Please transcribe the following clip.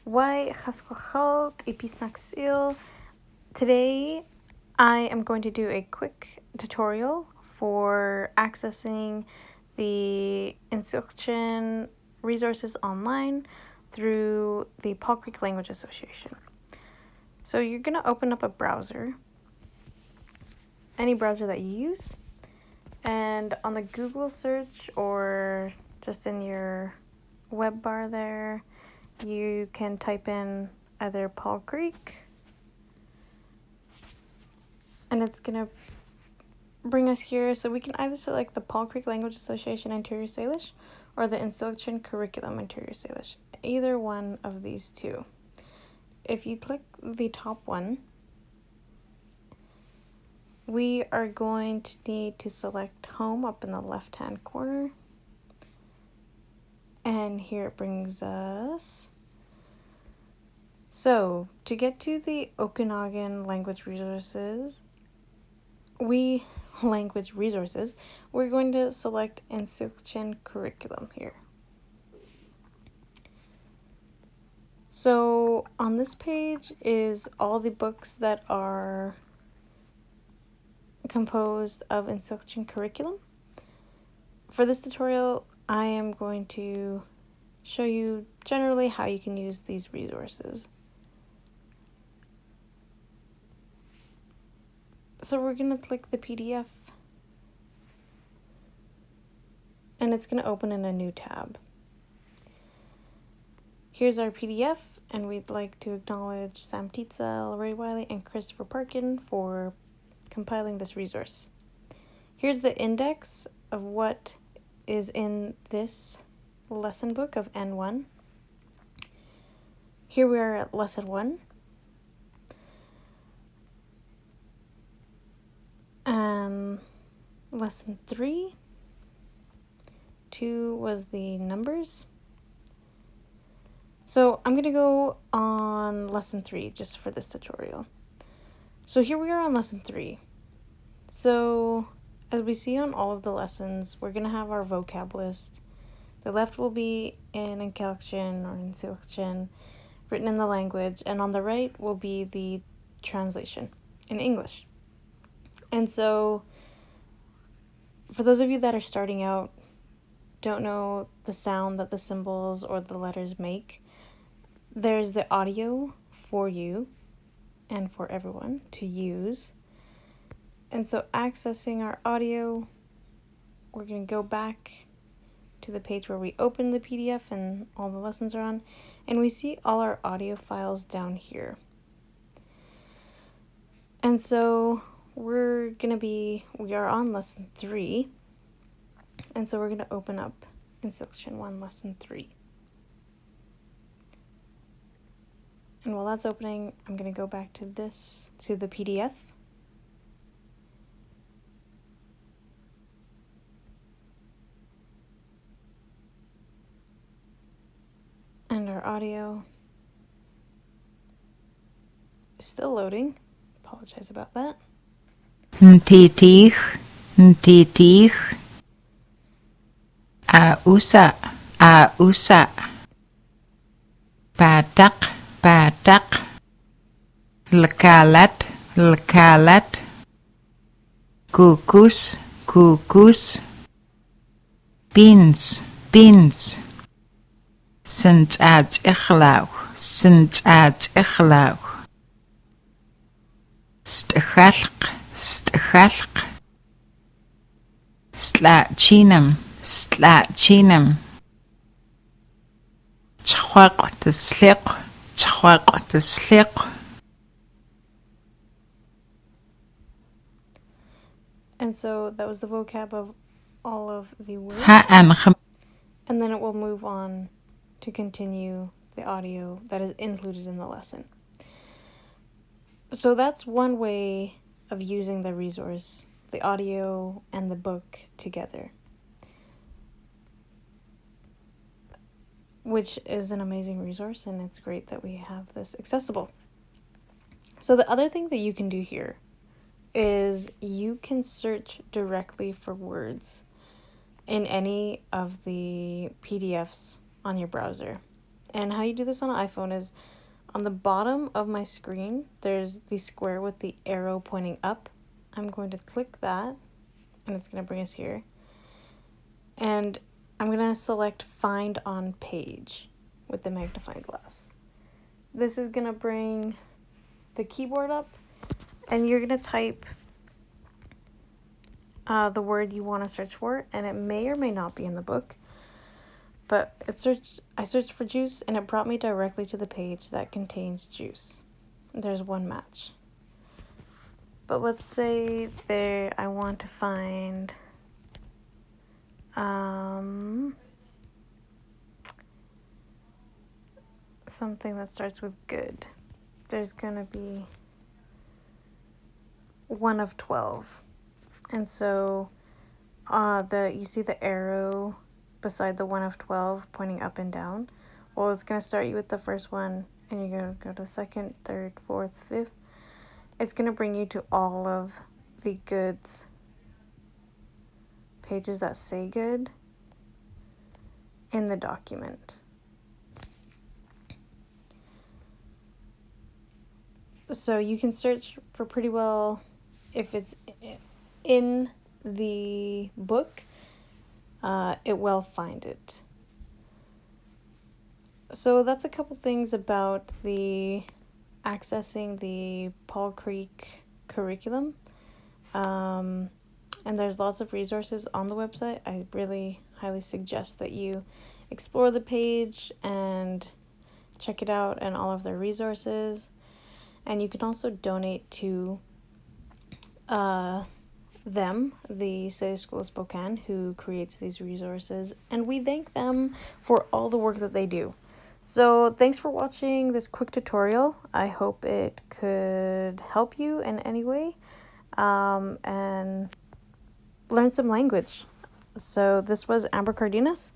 nsqilxwcən. Today I am going to do a quick tutorial for accessing the nsqilxwcän resources online through the Paul Creek Language Association. So you're going to open up a browser, any browser that you use, and on the Google search or just in your web bar there, you can type in either Paul Creek, and it's going to bring us here. So we can either select the Paul Creek Language Association Interior Salish or the nsqilxwcän Curriculum Interior Salish, either one of these two. If you click the top one, we are going to need to select home up in the left hand corner, and here it brings us. So to get to the Okanagan language resources, we're going to select nsqilxwcän Curriculum here. So on this page is all the books that are composed of nsqilxwcän Curriculum. For this tutorial, I am going to show you generally how you can use these resources. So we're going to click the PDF, and it's going to open in a new tab. Here's our PDF, and we'd like to acknowledge Sam Tietza, Ray Wiley, and Christopher Parkin for compiling this resource. Here's the index of what is in this lesson book of N1. Here we are at lesson 1. Lesson 3. 2 was the numbers. So I'm going to go on lesson 3 just for this tutorial. So here we are on lesson 3. So as we see on all of the lessons, we're going to have our vocab list. The left will be in nsqilxwcän or nsqilxwcän, written in the language, and on the right will be the translation in English. And so for those of you that are starting out, don't know the sound that the symbols or the letters make, there's the audio for you and for everyone to use. And so accessing our audio, we're going to go back to the page where we open the PDF and all the lessons are on, and we see all our audio files down here. And so we are on lesson 3, and so we're going to open up nsqilxwcän 1 lesson 3. And while that's opening, I'm going to go back to the PDF. And our audio is still loading. Apologize about that. Ntitich, ausa, batak, lekalat, kukus, beans, sintsadzichlaw, stchalq, stlacinam, chwaq, And so that was the vocab of all of the words. And then it will move on to continue the audio that is included in the lesson. So that's one way of using the resource, the audio and the book together, which is an amazing resource, and it's great that we have this accessible. So the other thing that you can do here is you can search directly for words in any of the PDFs on your browser. And how you do this on an iPhone is on the bottom of my screen, there's the square with the arrow pointing up. I'm going to click that, and it's going to bring us here. And I'm going to select Find on Page with the magnifying glass. This is going to bring the keyboard up, and you're going to type the word you want to search for, and it may or may not be in the book. But I searched for juice, and it brought me directly to the page that contains juice. There's one match. But let's say I want to find something that starts with good. There's gonna be 1 of 12. And so you see the arrow beside the 1 of 12 pointing up and down. Well, it's going to start you with the first one, and you're going to go to second, third, fourth, fifth. It's going to bring you to all of the goods pages that say good in the document. So you can search for pretty well if it's in the book, it will find it. So that's a couple things about accessing the Paul Creek curriculum. And there's lots of resources on the website. I really highly suggest that you explore the page and check it out and all of their resources. And you can also donate to them, the City School of Spokane, who creates these resources, and we thank them for all the work that they do. So thanks for watching this quick tutorial. I hope it could help you in any way and learn some language. So this was Amber Cardenas,